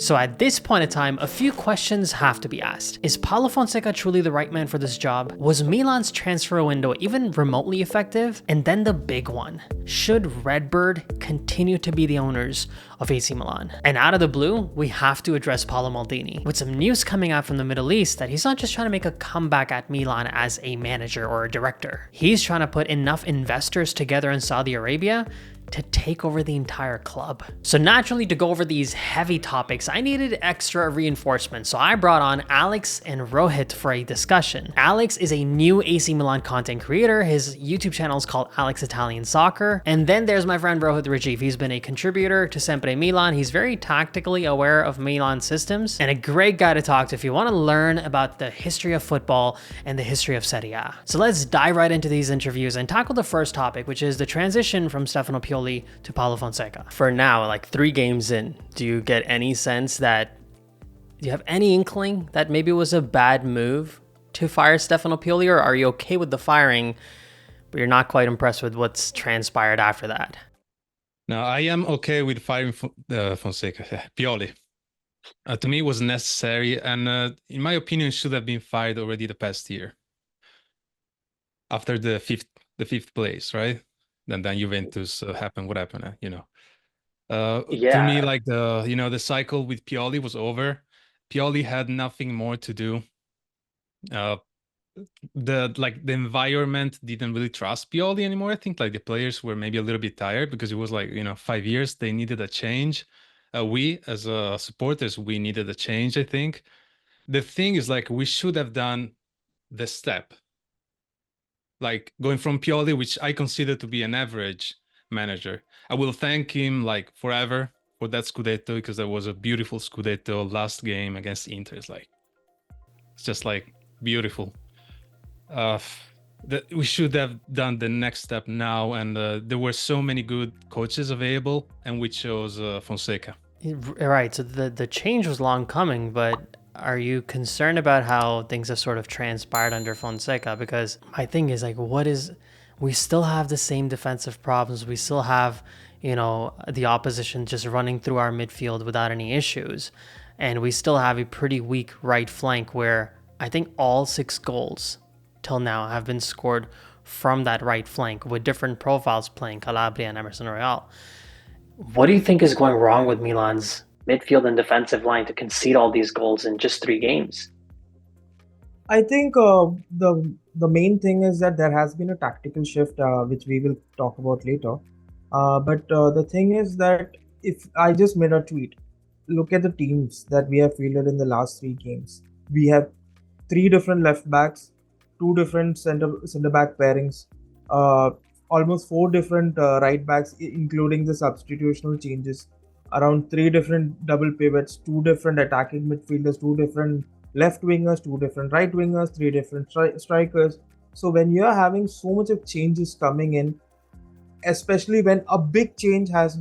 So at this point in time, a few questions have to be asked. Is Paulo Fonseca truly the right man for this job? Was Milan's transfer window even remotely effective? And then the big one, should RedBird continue to be the owners of AC Milan? And out of the blue, we have to address Paulo Maldini, with some news coming out from the Middle East that he's not just trying to make a comeback at Milan as a manager or a director. He's trying to put enough investors together in Saudi Arabia to take over the entire club. So naturally, to go over these heavy topics, I needed extra reinforcement. So I brought on Alex and Rohit for a discussion. Alex is a new AC Milan content creator. His YouTube channel is called Alex Italian Soccer. And then there's my friend Rohit Rajiv. He's been a contributor to Sempre Milan. He's very tactically aware of Milan systems and a great guy to talk to if you want to learn about the history of football and the history of Serie A. So let's dive right into these interviews and tackle the first topic, which is the transition from Stefano Pioli to Paulo Fonseca. For now, like 3 games in, do you get any sense that, do you have any inkling that maybe it was a bad move to fire Stefano Pioli, or are you okay with the firing, but you're not quite impressed with what's transpired after that? No, I am okay with firing Fonseca, Pioli. To me, it was necessary, and in my opinion, should have been fired already the past year. After the fifth place, right? Then Juventus happened. What happened? To me, like the cycle with Pioli was over. Pioli had nothing more to do. The environment didn't really trust Pioli anymore. I think like the players were maybe a little bit tired because it was like 5 years. They needed a change. We as supporters, we needed a change. I think the thing is like we should have done the step. Like going from Pioli, which I consider to be an average manager. I will thank him like forever for that Scudetto, because that was a beautiful Scudetto last game against Inter. It's just like beautiful. That we should have done the next step now, and there were so many good coaches available, and we chose Fonseca. Right, so the change was long coming, but are you concerned about how things have sort of transpired under Fonseca? Because my thing is like, we still have the same defensive problems. We still have, the opposition just running through our midfield without any issues. And we still have a pretty weak right flank where I think all 6 goals till now have been scored from that right flank, with different profiles playing Calabria and Emerson Royal. What do you think is going wrong with Milan's midfield and defensive line to concede all these goals in just 3 games? I think the main thing is that there has been a tactical shift, which we will talk about later. But the thing is that if I just made a tweet, look at the teams that we have fielded in the last 3 games. We have 3 different left backs, 2 different center back pairings, almost 4 different right backs, including the substitutional changes. Around 3 different double pivots, 2 different attacking midfielders, 2 different left wingers, 2 different right wingers, 3 different strikers. So when you're having so much of changes coming in, especially when a big change has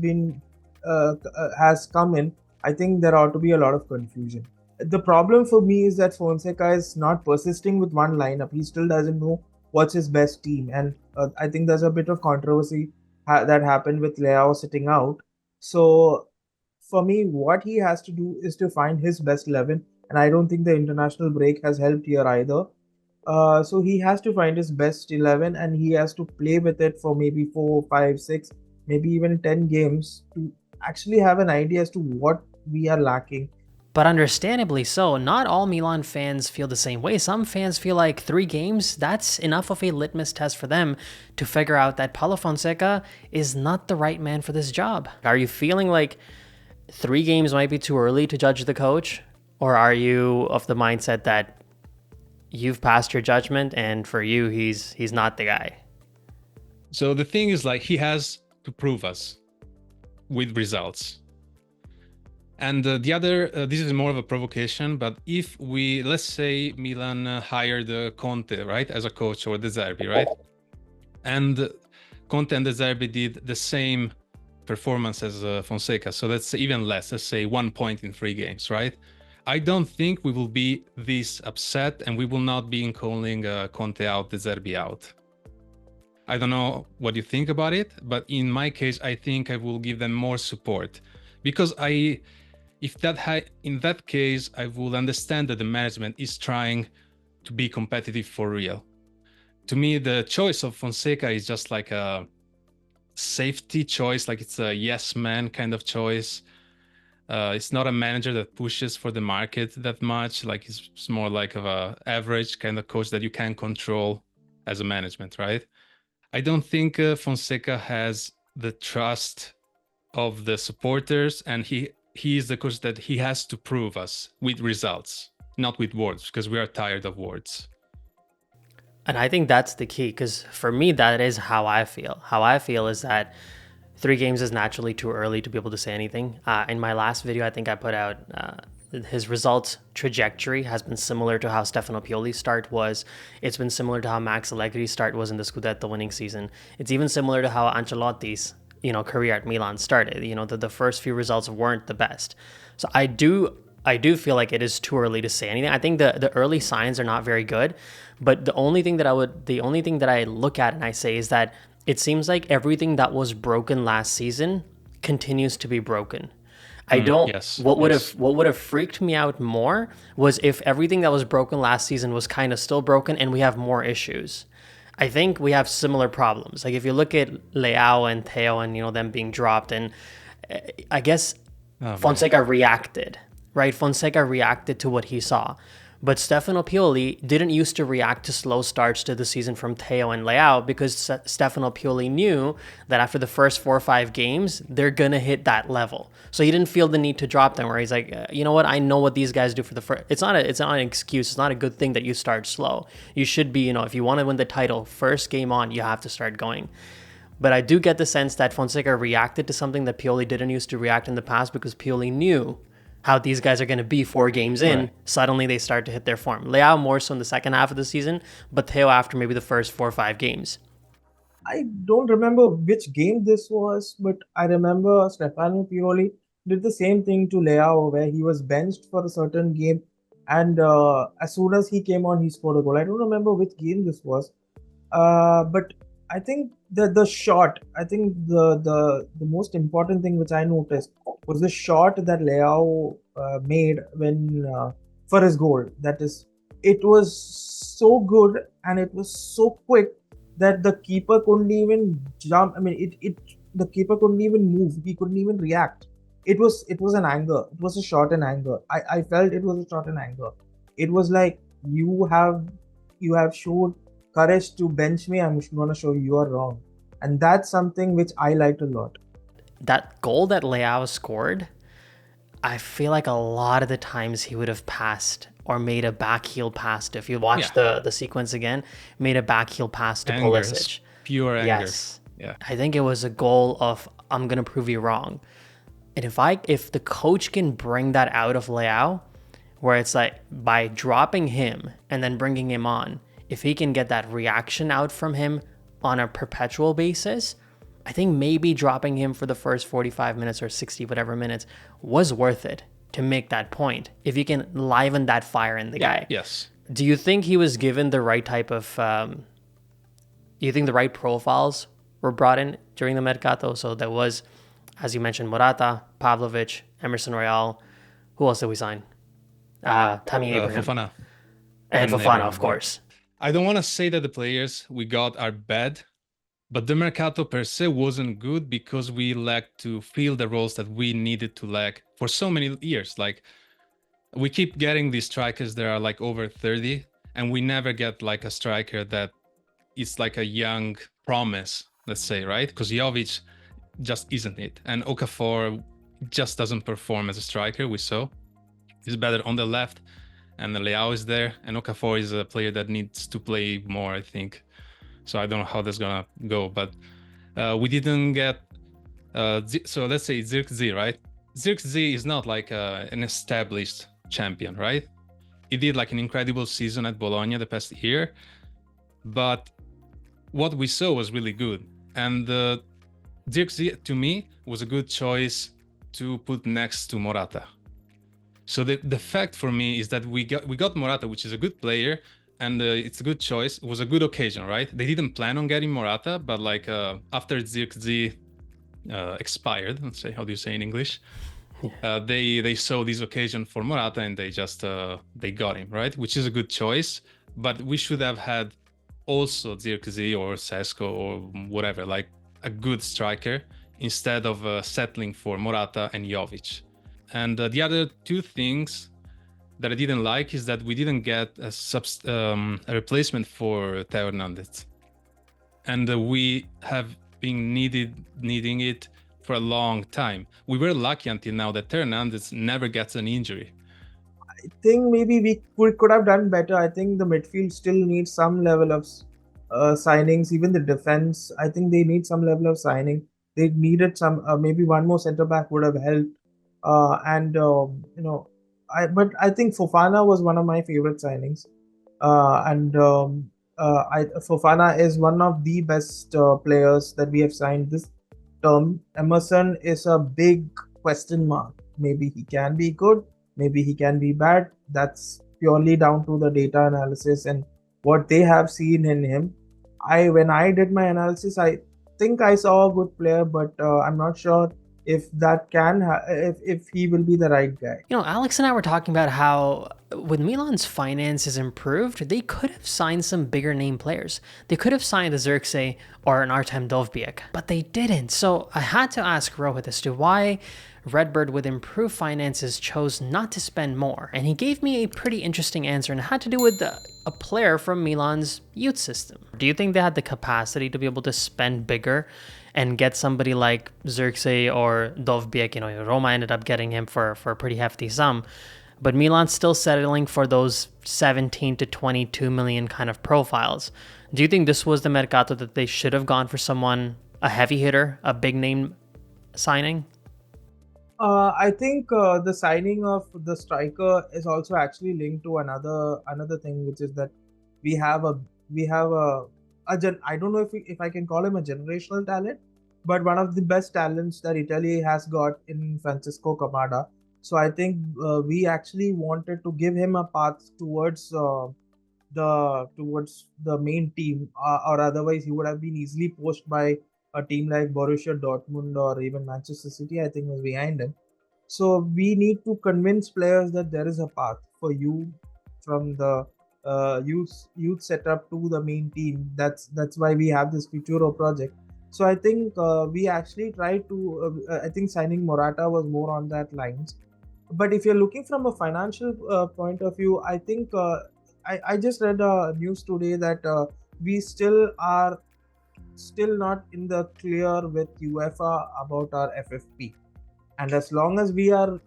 come in, I think there ought to be a lot of confusion. The problem for me is that Fonseca is not persisting with one lineup. He still doesn't know what's his best team, and I think there's a bit of controversy that happened with Leao sitting out. So for me, what he has to do is to find his best 11, and I don't think the international break has helped here either. So he has to find his best 11, and he has to play with it for maybe 4, 5, 6, maybe even 10 games to actually have an idea as to what we are lacking. But understandably so, not all Milan fans feel the same way. Some fans feel like 3 games, that's enough of a litmus test for them to figure out that Paulo Fonseca is not the right man for this job. Are you feeling like 3 games might be too early to judge the coach? Or are you of the mindset that you've passed your judgment and for you, he's not the guy? So the thing is, like, he has to prove us with results. And the other, this is more of a provocation, but if let's say Milan hired Conte, right, as a coach, or De Zerbi, right? And Conte and De Zerbi did the same performance as Fonseca. So that's even less, let's say 1 point in 3 games, right? I don't think we will be this upset, and we will not be calling Conte out, De Zerbi out. I don't know what you think about it, but in my case, I think I will give them more support, because in that case, I would understand that the management is trying to be competitive for real. To me, the choice of Fonseca is just like a safety choice, like it's a yes man kind of choice. It's not a manager that pushes for the market that much. Like it's more like of a average kind of coach that you can control as a management, right? I don't think Fonseca has the trust of the supporters, and he is the coach that he has to prove us with results, not with words, because we are tired of words. And I think that's the key, because for me, that is how I feel. How I feel is that 3 games is naturally too early to be able to say anything. In my last video, I think I put out his results trajectory has been similar to how Stefano Pioli's start was. It's been similar to how Max Allegri's start was in the Scudetto winning season. It's even similar to how Ancelotti's career at Milan started. The first few results weren't the best. So I do feel like it is too early to say anything. I think the early signs are not very good, but the only thing that I look at and I say is that it seems like everything that was broken last season continues to be broken. What would have freaked me out more was if everything that was broken last season was kind of still broken and we have more issues. I think we have similar problems. Like if you look at Leao and Theo and them being dropped, and I guess Fonseca reacted. Right? Fonseca reacted to what he saw. But Stefano Pioli didn't used to react to slow starts to the season from Theo and Leao, because Stefano Pioli knew that after the first 4 or 5 games, they're going to hit that level. So he didn't feel the need to drop them, where he's like, you know what? I know what these guys do for the first. It's not an excuse. It's not a good thing that you start slow. You should be, if you want to win the title, first game on, you have to start going. But I do get the sense that Fonseca reacted to something that Pioli didn't used to react in the past, because Pioli knew how these guys are going to be 4 games in. Right. Suddenly they start to hit their form. Leao more so in the second half of the season, but Theo after maybe the first 4 or 5 games. I don't remember which game this was, but I remember Stefano Pioli did the same thing to Leao, where he was benched for a certain game, and as soon as he came on, he scored a goal. I don't remember which game this was, but I think the shot. I think the most important thing which I noticed was the shot that Leao made when for his goal. That is, it was so good and it was so quick that the keeper couldn't even jump. I mean, the keeper couldn't even move. He couldn't even react. It was an anger. It was a shot in anger. I felt it was a shot in anger. It was like, you have showed courage to bench me. I'm going to show you are wrong. And that's something which I liked a lot. That goal that Leao scored, I feel like a lot of the times he would have passed or made a back heel pass. If you watch the sequence again, made a back heel pass to Pulisic. Pure anger. Yes. Yeah. I think it was a goal of, I'm going to prove you wrong. And if the coach can bring that out of Leao, where it's like by dropping him and then bringing him on, if he can get that reaction out from him on a perpetual basis, I think maybe dropping him for the first 45 minutes or 60 whatever minutes was worth it to make that point. If you can liven that fire in the guy. Yes. Do you think he was given the right type of... do you think the right profiles were brought in during the Mercato? So there was, as you mentioned, Morata, Pavlovic, Emerson Royal. Who else did we sign? Tammy Abraham. Fofana. And Fofana, of course. I don't want to say that the players we got are bad, but the Mercato per se wasn't good because we lacked to fill the roles that we needed to lack for so many years. Like, we keep getting these strikers that are like over 30, and we never get like a striker that is like a young promise, let's say, right? Because Jovic just isn't it. And Okafor just doesn't perform as a striker, we saw. He's better on the left, and the Leao is there, and Okafor is a player that needs to play more, I think. So I don't know how that's gonna go, but we didn't get. So let's say Zirkzee, right? Zirkzee is not like an established champion, right? He did like an incredible season at Bologna the past year, but what we saw was really good. And Zirkzee, to me, was a good choice to put next to Morata. So the fact for me is that we got Morata, which is a good player, and it's a good choice. It was a good occasion, right? They didn't plan on getting Morata, but like after Zirkzee expired, let's say, how do you say in English? They saw this occasion for Morata and they just they got him, right? Which is a good choice, but we should have had also Zirkzee or Sesko or whatever, like a good striker instead of settling for Morata and Jovic. And the other two things that I didn't like is that we didn't get a replacement for Theo Hernandez, and we have been needing it for a long time. We were lucky until now that Theo Hernandez never gets an injury. I think maybe we could have done better. I think the midfield still needs some level of signings. Even the defense, I think they need some level of signing. They needed some maybe one more centre back would have helped. But I think Fofana was one of my favorite signings. Fofana is one of the best players that we have signed this term. Emerson is a big question mark. Maybe he can be good, maybe he can be bad. That's purely down to the data analysis and what they have seen in him. When I did my analysis, I think I saw a good player, but I'm not sure if that if he will be the right guy. You know, Alex and I were talking about how when Milan's finances improved, they could have signed some bigger name players. They could have signed a Zirkzee or an Artem Dovbyk, but they didn't. So I had to ask Rohit as to why RedBird with improved finances chose not to spend more. And he gave me a pretty interesting answer, and it had to do with a player from Milan's youth system. Do you think they had the capacity to be able to spend bigger and get somebody like Zirkzee or Dovbyk? You know, Roma ended up getting him for a pretty hefty sum, but Milan's still settling for those 17 to 22 million kind of profiles. Do you think this was the mercato that they should have gone for someone, a heavy hitter, a big name signing? I think the signing of the striker is also actually linked to another thing, which is that we have a I don't know if I can call him a generational talent, but one of the best talents that Italy has got in Francesco Kamada. So I think we actually wanted to give him a path towards the main team, or otherwise he would have been easily poached by a team like Borussia Dortmund or even Manchester City. I think was behind him. So we need to convince players that there is a path for you from the youth setup to the main team. That's why we have this Futuro project. So I think we actually tried to. I think signing Morata was more on that lines. But if you're looking from a financial point of view, I think I just read news today that we still not in the clear with UEFA about our FFP, and as long as we are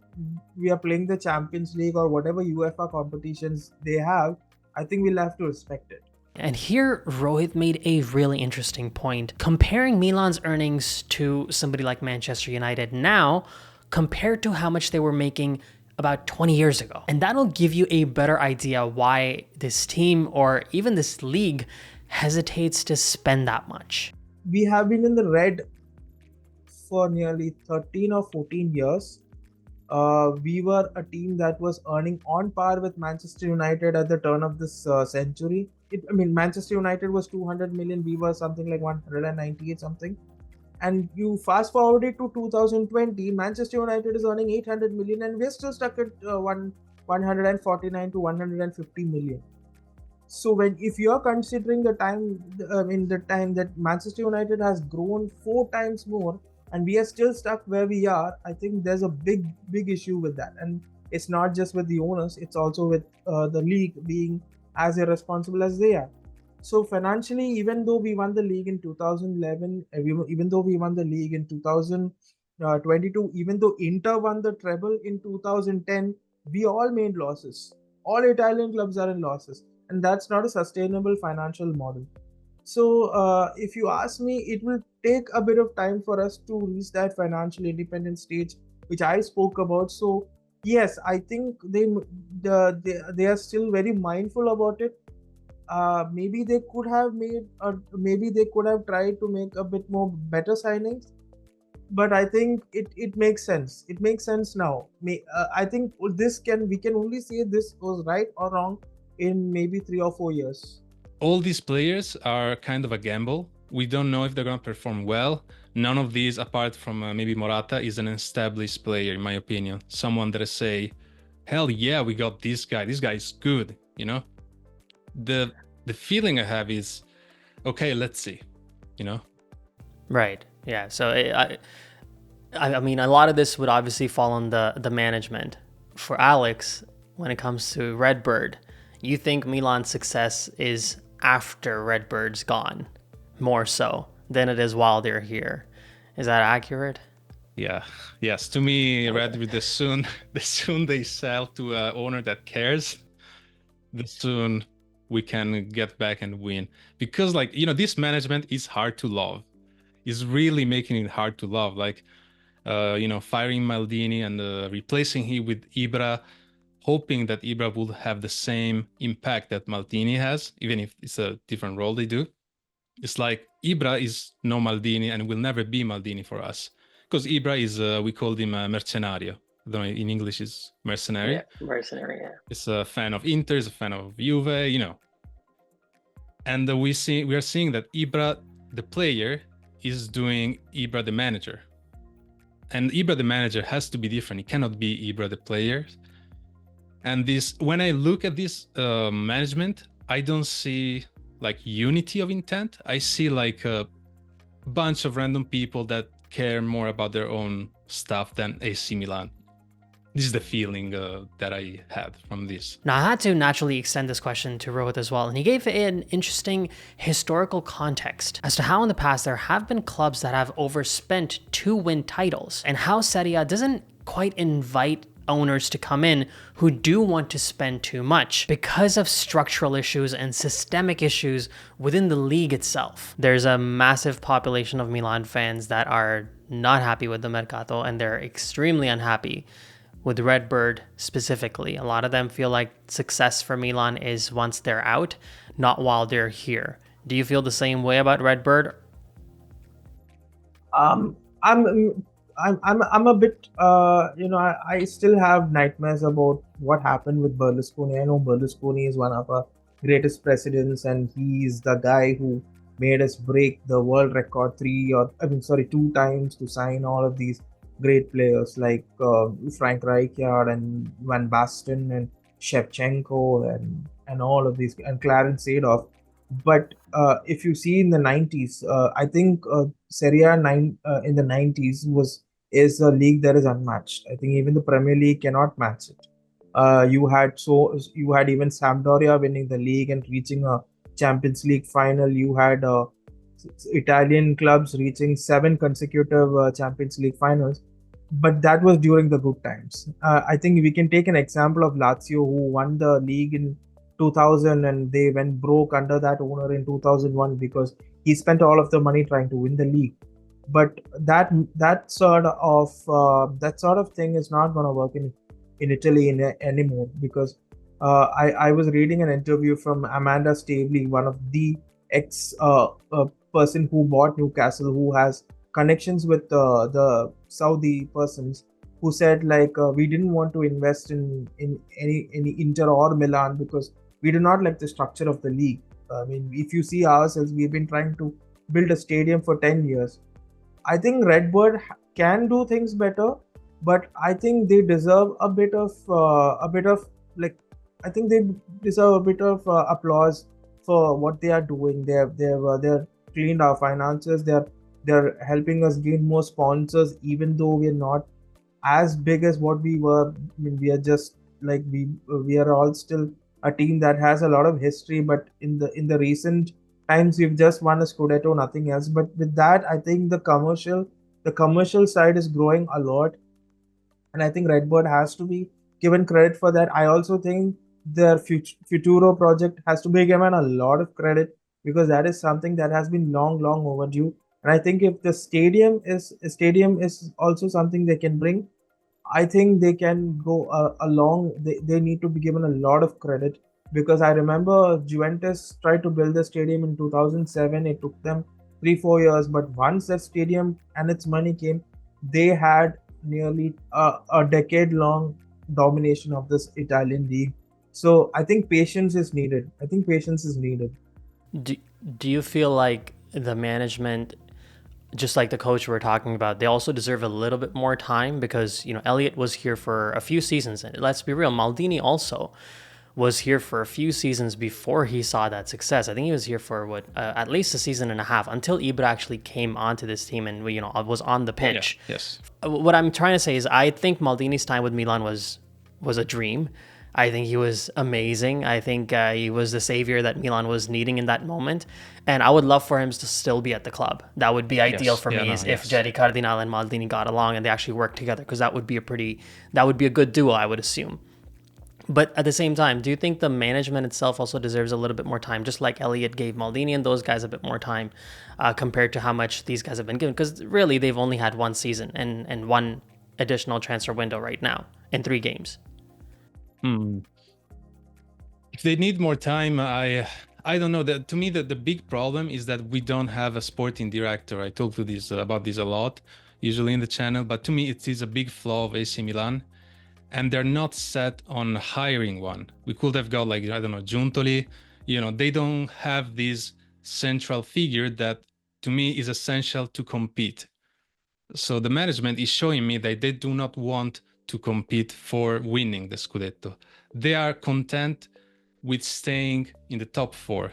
playing the Champions League or whatever UEFA competitions they have, I think we'll have to respect it. And here, Rohit made a really interesting point, comparing Milan's earnings to somebody like Manchester United now, compared to how much they were making about 20 years ago. And that'll give you a better idea why this team or even this league hesitates to spend that much. We have been in the red for nearly 13 or 14 years. We were a team that was earning on par with Manchester United at the turn of this century. Manchester United was 200 million. We were something like 198 something. And you fast forward it to 2020, Manchester United is earning 800 million and we're still stuck at 149 to 150 million. So if you're considering the time that Manchester United has grown 4 times more and we are still stuck where we are, I think there's a big issue with that. And it's not just with the owners, it's also with the league being as irresponsible as they are. So financially, even though we won the league in 2011, even though we won the league in 2022, even though Inter won the treble in 2010, we all made losses. All Italian clubs are in losses, and that's not a sustainable financial model. So if you ask me, it will take a bit of time for us to reach that financial independence stage, which I spoke about. So yes, I think they are still very mindful about it. Maybe they could have tried to make a bit more better signings, but I think it makes sense. It makes sense now. I think we can only say this was right or wrong in maybe 3 or 4 years. All these players are kind of a gamble. We don't know if they're going to perform well. none of these, apart from maybe Morata, is an established player, in my opinion. Someone that I say, hell yeah, we got this guy. This guy is good, you know? The feeling I have is, okay, let's see, you know? Right. Yeah. So I mean, a lot of this would obviously fall on the management. For Alex, when it comes to RedBird, you think Milan's success is after RedBird's gone, more so than it is while they're here. Is that accurate? Yeah. Yes. To me, RedBird, the soon they sell to an owner that cares, the soon we can get back and win. Because, like, you know, this management is hard to love. It's really making it hard to love. Like, you know, firing Maldini and replacing him with Ibra, hoping that Ibra will have the same impact that Maldini has, even if it's a different role they do. It's like Ibra is no Maldini and will never be Maldini for us. Because Ibra is, we called him a mercenario. I don't know, in English is mercenary. Yeah, mercenary, yeah. It's a fan of Inter, is a fan of Juve, you know. And we are seeing that Ibra, the player, is doing Ibra the manager. And Ibra the manager has to be different. It cannot be Ibra the player. And this, when I look at this management, I don't see like unity of intent. I see like a bunch of random people that care more about their own stuff than AC Milan. This is the feeling that I had from this. Now, I had to naturally extend this question to Rohit as well, and he gave an interesting historical context as to how in the past there have been clubs that have overspent to win titles, and how Serie A doesn't quite invite owners to come in who do want to spend too much because of structural issues and systemic issues within the league itself. There's a massive population of Milan fans that are not happy with the Mercato, and they're extremely unhappy with RedBird specifically. A lot of them feel like success for Milan is once they're out, not while they're here. Do you feel the same way about RedBird? I'm a bit you know, I still have nightmares about what happened with Berlusconi. I know Berlusconi is one of our greatest presidents, and he's the guy who made us break the world record 2 times to sign all of these great players like Frank Rijkaard and Van Basten and Shevchenko and all of these, and Clarence Seedorf. But if you see in the 90s, I think Serie A in the 90s is a league that is unmatched. I think even the Premier League cannot match it. You had even Sampdoria winning the league and reaching a Champions League final. You had Italian clubs reaching 7 consecutive Champions League finals, but that was during the good times. I think we can take an example of Lazio, who won the league in 2000, and they went broke under that owner in 2001 because he spent all of the money trying to win the league. But that sort of thing is not going to work in Italy anymore, because I was reading an interview from Amanda Staveley, one of the ex person who bought Newcastle, who has connections with the Saudi persons, who said like we didn't want to invest in any Inter or Milan because we do not like the structure of the league. I mean, if you see ourselves, we've been trying to build a stadium for 10 years. I think RedBird can do things better, but I think they deserve a bit of I think they deserve a bit of applause for what they are doing. They're cleaned our finances. They're helping us gain more sponsors, even though we're not as big as what we were. I mean, we are just like we are all still a team that has a lot of history, but in the recent times we've just won a Scudetto, nothing else. But with that, I think the commercial side is growing a lot, and I think RedBird has to be given credit for that. I also think their Futuro project has to be given a lot of credit, because that is something that has been long overdue. And I think if the stadium is also something they can bring, I think they can go along. They need to be given a lot of credit, because I remember Juventus tried to build the stadium in 2007. It took them 3-4 years, but once that stadium and its money came, they had nearly a decade-long domination of this Italian league. So I think patience is needed. Do you feel like the management just like the coach we were talking about, they also deserve a little bit more time because, Elliott was here for a few seasons. And let's be real, Maldini also was here for a few seasons before he saw that success. I think he was here for at least a season and a half until Ibra actually came onto this team and was on the pitch. Yeah, yes. What I'm trying to say is I think Maldini's time with Milan was a dream. I think he was amazing. I think he was the savior that Milan was needing in that moment. And I would love for him to still be at the club. That would be ideal for me if Gerry, Cardinale, and Maldini got along and they actually worked together, because that would be a good duo, I would assume. But at the same time, do you think the management itself also deserves a little bit more time, just like Elliott gave Maldini and those guys a bit more time compared to how much these guys have been given? Because really, they've only had one season and one additional transfer window right now in 3 games. If they need more time, I don't know. To me, the big problem is that we don't have a sporting director. I talk about this a lot, usually in the channel, but to me, it is a big flaw of AC Milan. And they're not set on hiring one. We could have got Giuntoli. They don't have this central figure that to me is essential to compete. So the management is showing me that they do not want to compete for winning the Scudetto. They are content with staying in the top 4.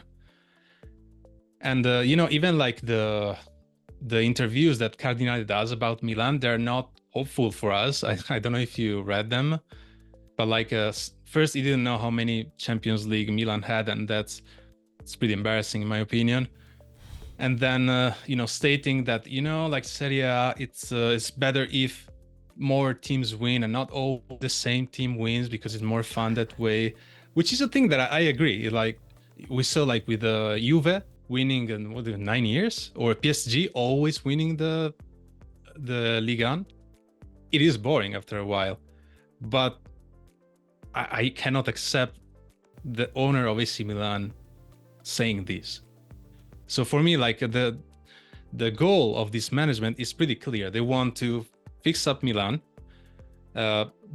And even like the interviews that Cardinale does about Milan, they're not hopeful for us. I don't know if you read them, but first he didn't know how many Champions League Milan had, and it's pretty embarrassing in my opinion. And then stating that Serie A, it's better if more teams win and not all the same team wins because it's more fun that way, which is a thing that I agree. Like we saw with Juve winning in 9 years, or PSG always winning the Ligue 1. It is boring after a while, but I cannot accept the owner of AC Milan saying this. So for me, the goal of this management is pretty clear. They want to fix up Milan,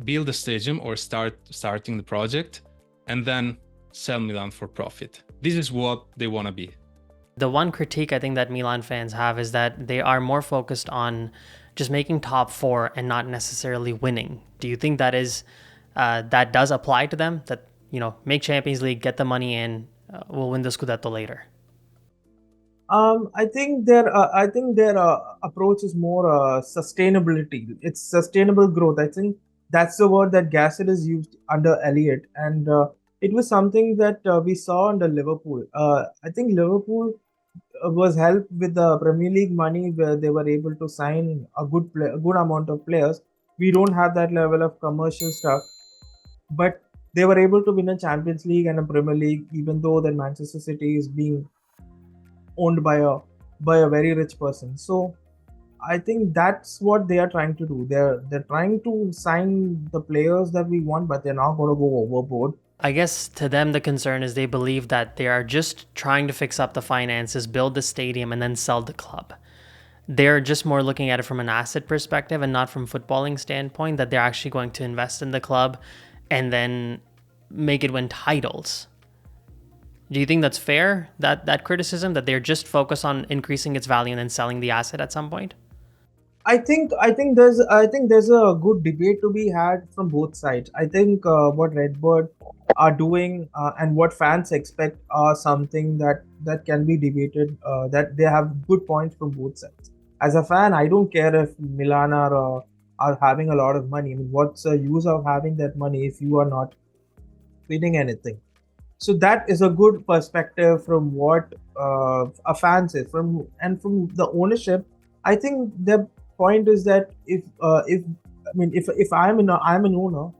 build a stadium or starting the project, and then sell Milan for profit. This is what they want to be. The one critique I think that Milan fans have is that they are more focused on just making top 4 and not necessarily winning. Do you think that does apply to them? That, make Champions League, get the money in, we'll win the Scudetto later. I think their approach is more sustainability. It's sustainable growth. I think that's the word that Gasset is used under Elliott, and it was something that we saw under Liverpool. I think Liverpool was helped with the Premier League money, where they were able to sign a good amount of players. We don't have that level of commercial stuff, but they were able to win a Champions League and a Premier League, even though that Manchester City is being owned by a very rich person. So I think that's what they are trying to do. They're trying to sign the players that we want, but they're not going to go overboard. I guess to them, the concern is they believe that they are just trying to fix up the finances, build the stadium, and then sell the club. They're just more looking at it from an asset perspective and not from footballing standpoint, that they're actually going to invest in the club and then make it win titles. Do you think that's fair, that criticism, that they're just focused on increasing its value and then selling the asset at some point? I think there's a good debate to be had from both sides. I think what RedBird are doing and what fans expect are something that can be debated. That they have good points from both sides. As a fan, I don't care if Milan are having a lot of money. I mean, what's the use of having that money if you are not winning anything? So that is a good perspective from what a fan says. From the ownership, I think the point is that if I'm an owner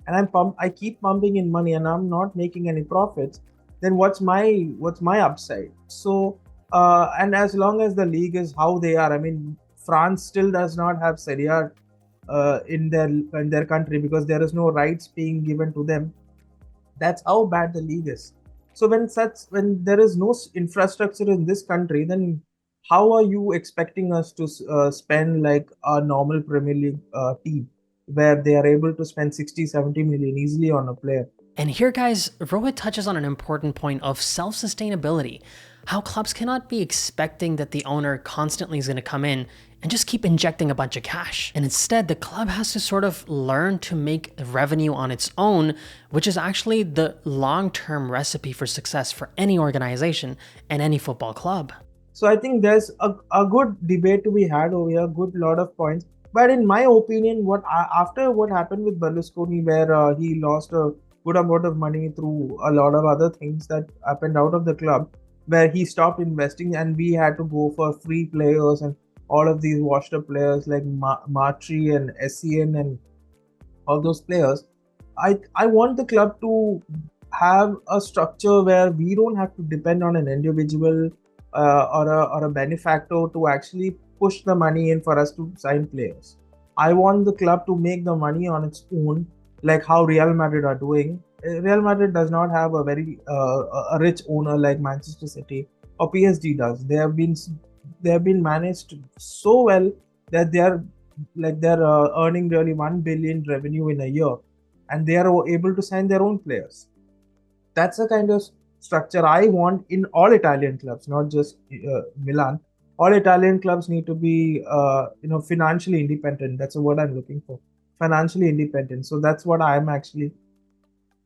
and I keep pumping in money and I'm not making any profits, then what's my upside? So and as long as the league is how they are, I mean, France still does not have Serie A in their country because there is no rights being given to them. That's how bad the league is. So when there is no infrastructure in this country, then how are you expecting us to spend like a normal Premier League team where they are able to spend 60-70 million easily on a player? And here, guys, Rohit touches on an important point of self-sustainability. how clubs cannot be expecting that the owner constantly is going to come in and just keep injecting a bunch of cash. And instead, the club has to sort of learn to make revenue on its own, which is actually the long-term recipe for success for any organization and any football club. So I think there's a good debate to be had over here, good lot of points. But in my opinion, after what happened with Berlusconi, where he lost a good amount of money through a lot of other things that happened out of the club, where he stopped investing and we had to go for free players and all of these washed up players like Matri and SCN and all those players. I want the club to have a structure where we don't have to depend on an individual or a benefactor to actually push the money in for us to sign players. I want the club to make the money on its own, like how Real Madrid are doing. Real Madrid does not have a very a rich owner like Manchester City or PSG does. They have been managed so well that they're earning really 1 billion revenue in a year, and they are able to sign their own players. That's the kind of structure I want in all Italian clubs, not just Milan. All Italian clubs need to be financially independent. That's the word I'm looking for. Financially independent. So that's what I'm actually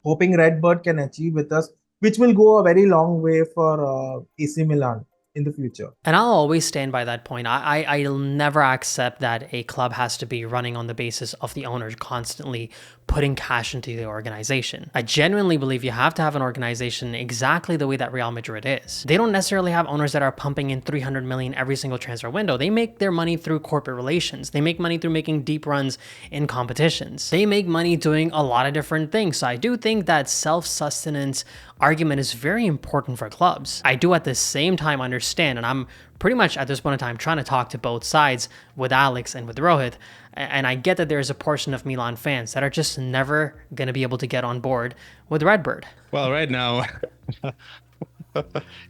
hoping RedBird can achieve with us, which will go a very long way for AC Milan in the future. And I'll always stand by that point. I'll never accept that a club has to be running on the basis of the owner constantly putting cash into the organization. I genuinely believe you have to have an organization exactly the way that Real Madrid is. They don't necessarily have owners that are pumping in 300 million every single transfer window. They make their money through corporate relations. They make money through making deep runs in competitions. They make money doing a lot of different things. So I do think that self-sustenance argument is very important for clubs. I do at the same time understand, and I'm pretty much at this point in time trying to talk to both sides with Alex and with Rohit, and I get that there's a portion of Milan fans that are just never going to be able to get on board with RedBird. Well, right now,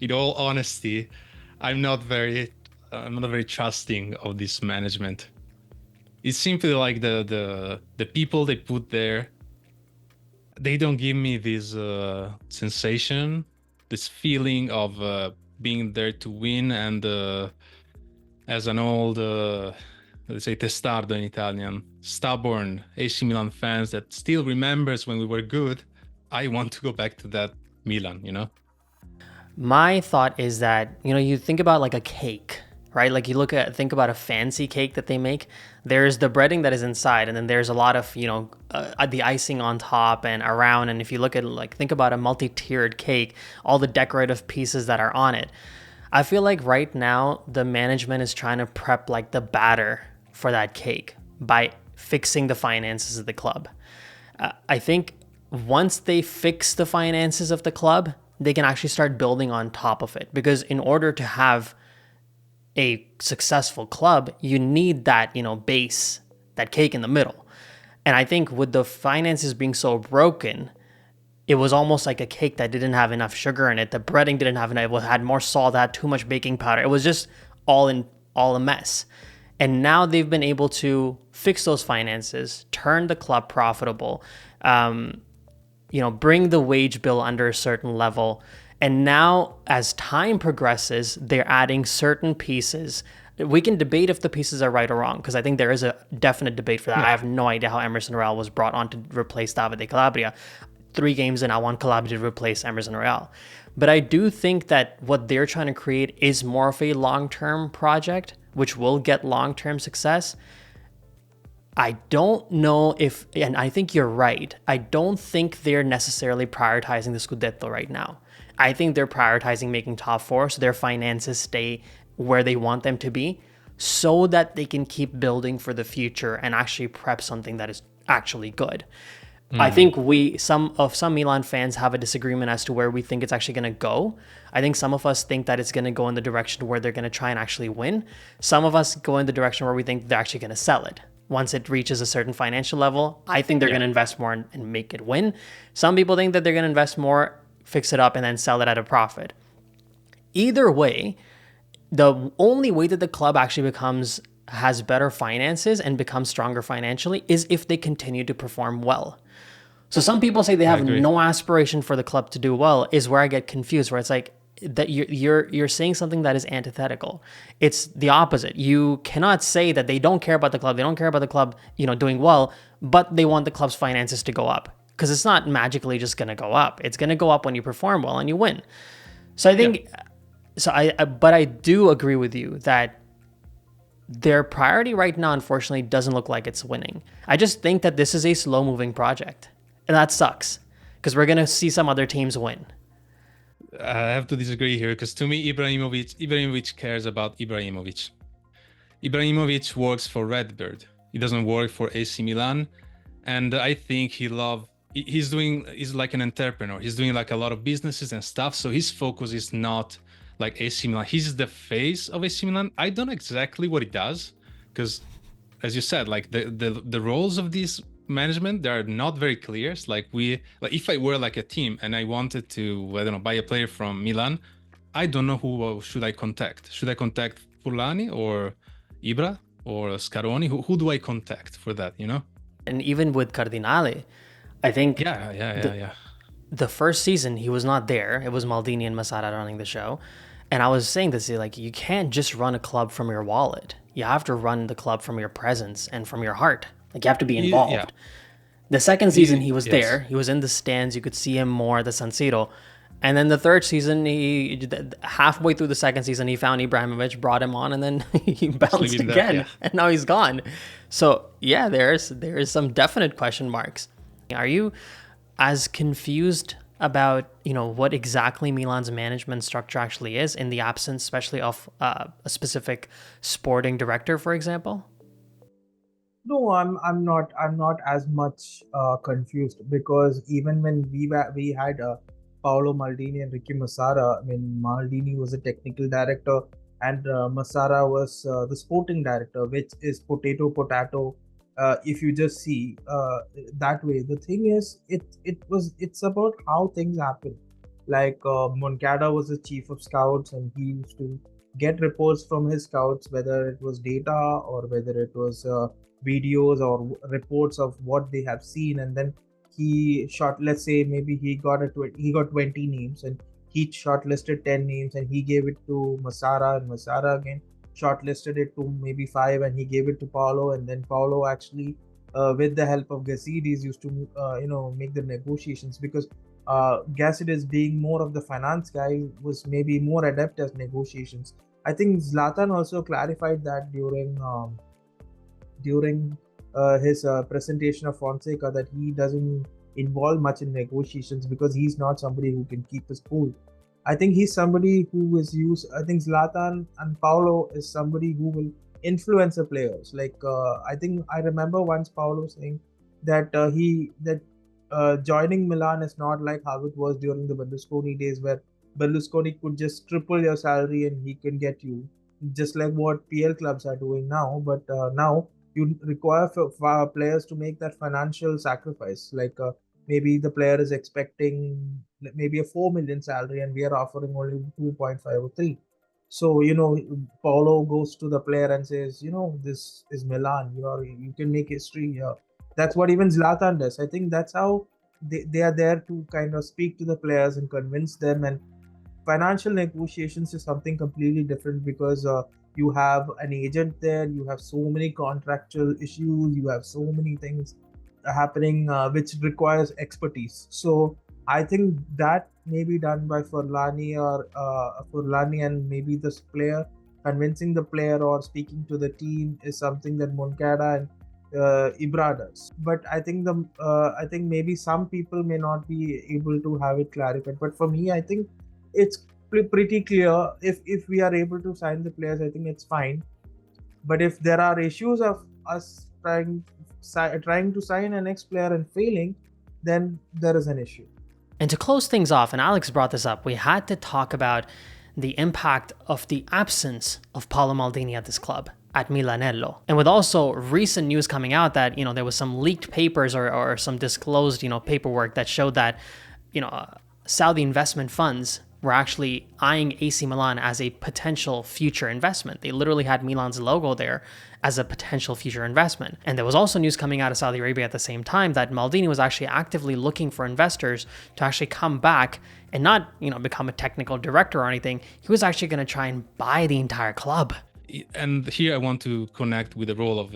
in all honesty, I'm not very trusting of this management. It's simply like the people they put there, they don't give me this sensation, this feeling of being there to win, and as an old, let's say testardo in Italian, stubborn AC Milan fans that still remembers when we were good, I want to go back to that Milan, My thought is that, you think about like a cake, right? Like you think about a fancy cake that they make. There's the breading that is inside, and then there's a lot of, the icing on top and around. And if you look at think about a multi-tiered cake, all the decorative pieces that are on it. I feel like right now the management is trying to prep like the batter for that cake by fixing the finances of the club. I think once they fix the finances of the club, they can actually start building on top of it. Because in order to have a successful club, you need that, base, that cake in the middle. And I think with the finances being so broken, it was almost like a cake that didn't have enough sugar in it. The breading didn't have enough. It had more salt, had too much baking powder. It was just all a mess. And now they've been able to fix those finances, turn the club profitable, bring the wage bill under a certain level. And now as time progresses, they're adding certain pieces. We can debate if the pieces are right or wrong, because I think there is a definite debate for that. Yeah. I have no idea how Emerson Royal was brought on to replace Davide Calabria. 3 games in, I want Calabria to replace Emerson Royal. But I do think that what they're trying to create is more of a long-term project, which will get long-term success. I don't know if, and I think you're right, I don't think they're necessarily prioritizing the Scudetto right now. I think they're prioritizing making top 4 so their finances stay where they want them to be, so that they can keep building for the future and actually prep something that is actually good. I think some Milan fans have a disagreement as to where we think it's actually going to go. I think some of us think that it's going to go in the direction where they're going to try and actually win. Some of us go in the direction where we think they're actually going to sell it. Once it reaches a certain financial level, I think they're going to invest more and make it win. Some people think that they're going to invest more, fix it up, and then sell it at a profit. Either way, the only way that the club actually has better finances and becomes stronger financially is if they continue to perform well. So some people say they have no aspiration for the club to do well, is where I get confused, where it's like, that you're saying something that is antithetical. It's the opposite. You cannot say that they don't care about the club. They don't care about the club, doing well, but they want the club's finances to go up, because it's not magically just going to go up. It's going to go up when you perform well and you win. So I think, but I do agree with you that their priority right now, unfortunately, doesn't look like it's winning. I just think that this is a slow-moving project, and that sucks, because we're going to see some other teams win. I have to disagree here, because to me, Ibrahimovic cares about Ibrahimovic. Ibrahimovic works for RedBird. He doesn't work for AC Milan, and I think he's like an entrepreneur. He's doing like a lot of businesses and stuff, so his focus is not like AC Milan. He's the face of AC Milan. I don't know exactly what he does, because as you said, like the roles of this management, they are not very clear. It's like if I were like a team and I wanted to, I don't know, buy a player from Milan, I don't know who should I contact. Should I contact Fulani or Ibra or Scaroni? Who do I contact for that, And even with Cardinale, I think the first season he was not there. It was Maldini and Masada running the show. And I was saying this, like, you can't just run a club from your wallet. You have to run the club from your presence and from your heart. Like, you have to be involved. Yeah. The second season he was there. He was in the stands. You could see him more at the San Siro. And then the third season, halfway through the second season, he found Ibrahimovic, brought him on, and then he bounced again. And now he's gone. So, yeah, there is some definite question marks. Are you as confused about, what exactly Milan's management structure actually is in the absence, especially of a specific sporting director, for example? No, I'm not as much confused, because even when we had Paolo Maldini and Ricky Massara, I mean, Maldini was a technical director and Massara was the sporting director, which is potato. If you just see that way, the thing is, it's about how things happen. Like Moncada was the chief of scouts, and he used to get reports from his scouts, whether it was data or whether it was videos or reports of what they have seen, and then he short. Let's say maybe he got 20 names, and he shortlisted 10 names, and he gave it to Massara, and Massara again shortlisted it to maybe 5, and he gave it to Paolo, and then Paolo actually, with the help of Gazidis, used to make the negotiations, because Gazidis, being more of the finance guy, was maybe more adept at negotiations. I think Zlatan also clarified that during his presentation of Fonseca, that he doesn't involve much in negotiations because he's not somebody who can keep his cool. I think he's somebody who is used. I think Zlatan and Paolo is somebody who will influence the players. Like I think I remember once Paolo saying that joining Milan is not like how it was during the Berlusconi days, where Berlusconi could just triple your salary and he can get you, just like what PL clubs are doing now. But now you require for players to make that financial sacrifice. Like maybe the player is expecting maybe a 4 million salary, and we are offering only 2.5 or 3. So Paulo goes to the player and says, this is Milan. You can make history here. That's what even Zlatan does. I think that's how they are there to kind of speak to the players and convince them. And financial negotiations is something completely different, because you have an agent there, you have so many contractual issues, you have so many things happening which requires expertise. So I think that may be done by Furlani and maybe this player. Convincing the player or speaking to the team is something that Moncada and Ibra does. But I think maybe some people may not be able to have it clarified. But for me, I think it's pretty clear. If we are able to sign the players, I think it's fine. But if there are issues of us trying to sign an next player and failing, then there is an issue. And to close things off, and Alex brought this up, we had to talk about the impact of the absence of Paolo Maldini at this club, at Milanello. And with also recent news coming out that, there was some leaked papers or some disclosed, paperwork that showed that, Saudi investment funds were actually eyeing AC Milan as a potential future investment. They literally had Milan's logo there as a potential future investment. And there was also news coming out of Saudi Arabia at the same time that Maldini was actually actively looking for investors to actually come back and not, become a technical director or anything. He was actually going to try and buy the entire club. And here I want to connect with the role of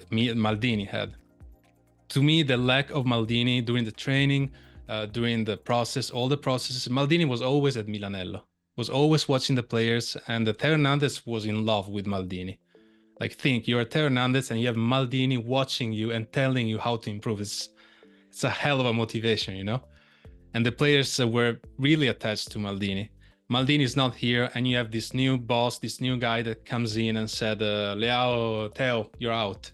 Maldini had. To me, the lack of Maldini during the training, during the process, all the processes, Maldini was always at Milanello, was always watching the players, and Theo Hernandez was in love with Maldini. Like, think, you're Theo Hernandez and you have Maldini watching you and telling you how to improve. It's a hell of a motivation, And the players were really attached to Maldini. Maldini is not here, and you have this new boss, this new guy that comes in and said, Leao Theo, you're out.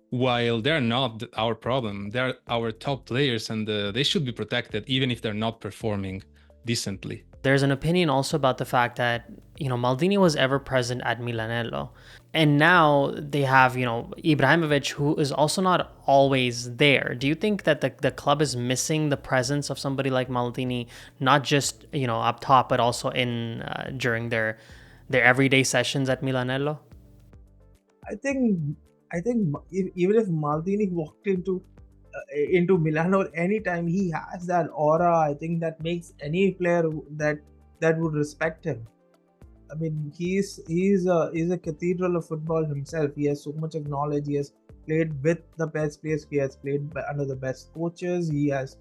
While they're not our problem, they're our top players, and they should be protected even if they're not performing decently. There's an opinion also about the fact that, Maldini was ever present at Milanello. And now they have, Ibrahimovic, who is also not always there. Do you think that the club is missing the presence of somebody like Maldini, not just, up top, but also in during their everyday sessions at Milanello? I think even if Maldini walked into Milano anytime, he has that aura. I think that makes any player that would respect him. I mean, he's a cathedral of football himself. He has so much of knowledge. He has played with the best players. He has played under the best coaches. He has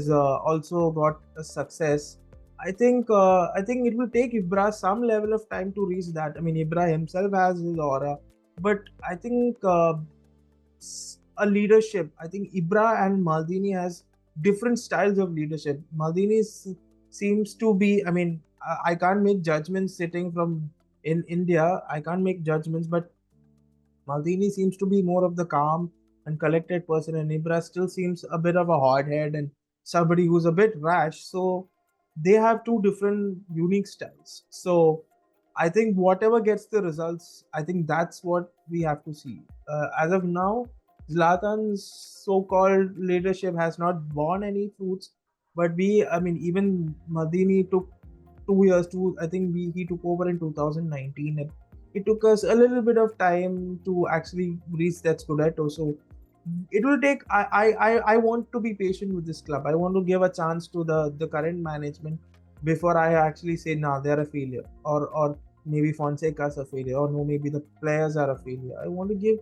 also got a success. I think it will take Ibra some level of time to reach that. I mean, Ibra himself has his aura, but I think a leadership. I think Ibra and Maldini has different styles of leadership. Maldini seems to be, I mean, I can't make judgments sitting from in India. I can't make judgments, but Maldini seems to be more of the calm and collected person, and Ibra still seems a bit of a hardhead and somebody who's a bit rash. So they have two different unique styles. So I think whatever gets the results, I think that's what we have to see. As of now, Zlatan's so-called leadership has not borne any fruits, but even Maldini took 2 years to, I think he took over in 2019, and it took us a little bit of time to actually reach that Scudetto. So it will take, I want to be patient with this club. I want to give a chance to the current management before I actually say, nah, they're a failure, or maybe Fonseca's a failure, or no, maybe the players are a failure. I want to give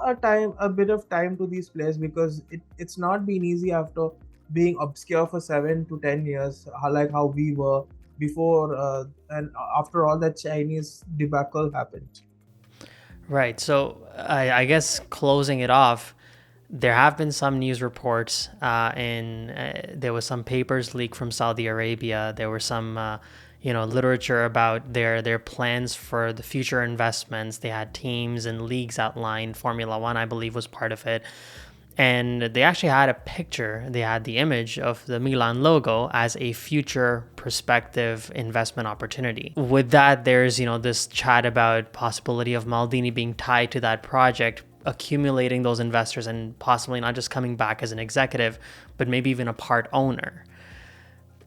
a bit of time to these players, because it's not been easy after being obscure for 7 to 10 years, like how we were before, and after all that Chinese debacle happened. Right. So I guess closing it off, there have been some news reports, and there was some papers leaked from Saudi Arabia. There were some literature about their plans for the future investments. They had teams and leagues outlined. Formula One, I believe, was part of it. And they actually had a picture. They had the image of the Milan logo as a future prospective investment opportunity. With that, there's, this chat about possibility of Maldini being tied to that project, accumulating those investors, and possibly not just coming back as an executive, but maybe even a part owner.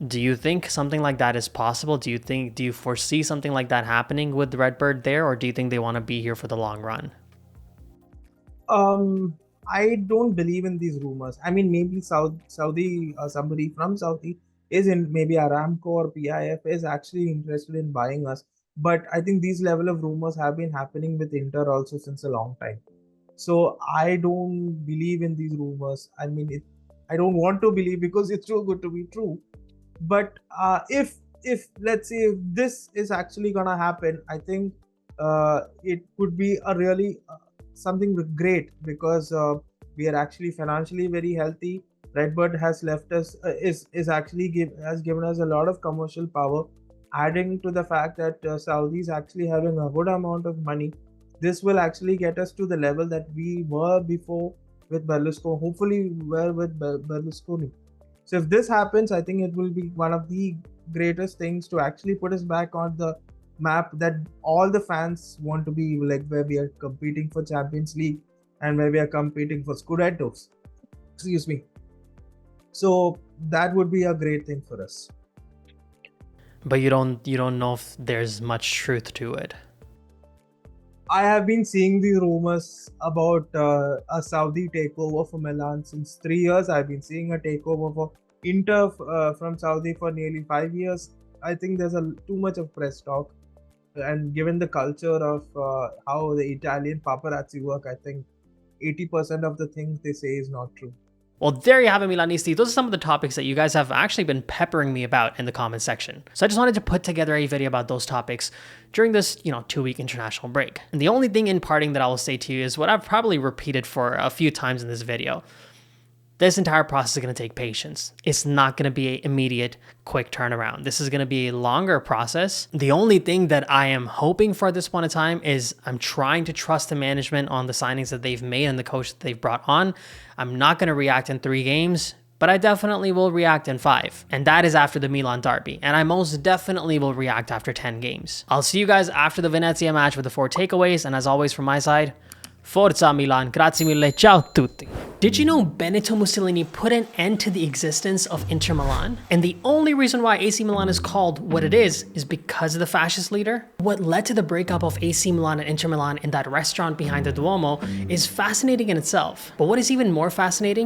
Do you think something like that is possible? Do you foresee something like that happening with RedBird there, or do you think they want to be here for the long run? I don't believe in these rumors. I mean, maybe Saudi, somebody from Saudi is in, maybe Aramco or PIF is actually interested in buying us. But I think these level of rumors have been happening with Inter also since a long time. So I don't believe in these rumors. I mean, I don't want to believe because it's too good to be true. But if let's say if this is actually gonna happen, I think it could be a really something great, because we are actually financially very healthy. RedBird has left us has given us a lot of commercial power, adding to the fact that Saudi is actually having a good amount of money. This will actually get us to the level that we were before with Berlusconi. Hopefully, we're with Berlusconi. So if this happens, I think it will be one of the greatest things to actually put us back on the map that all the fans want to be, like where we are competing for Champions League and where we are competing for Scudettos. Excuse me. So that would be a great thing for us. But you don't know if there's much truth to it. I have been seeing the rumors about a Saudi takeover for Milan since 3 years. I've been seeing a takeover for Inter from Saudi for nearly 5 years. I think there's too much of press talk, and given the culture of how the Italian paparazzi work, I think 80% of the things they say is not true. Well, there you have it, Milanisti. Those are some of the topics that you guys have actually been peppering me about in the comment section. So I just wanted to put together a video about those topics during this, 2-week international break. And the only thing in parting that I will say to you is what I've probably repeated for a few times in this video. This entire process is going to take patience. It's not going to be an immediate, quick turnaround. This is going to be a longer process. The only thing that I am hoping for at this point in time is I'm trying to trust the management on the signings that they've made and the coach that they've brought on. I'm not going to react in 3 games, but I definitely will react in 5. And that is after the Milan derby. And I most definitely will react after 10 games. I'll see you guys after the Venezia match with the 4 takeaways. And as always from my side, Forza Milan, grazie mille, ciao tutti. Did you know Benito Mussolini put an end to the existence of Inter Milan? And the only reason why AC Milan is called what it is because of the fascist leader? What led to the breakup of AC Milan and Inter Milan in that restaurant behind the Duomo is fascinating in itself. But what is even more fascinating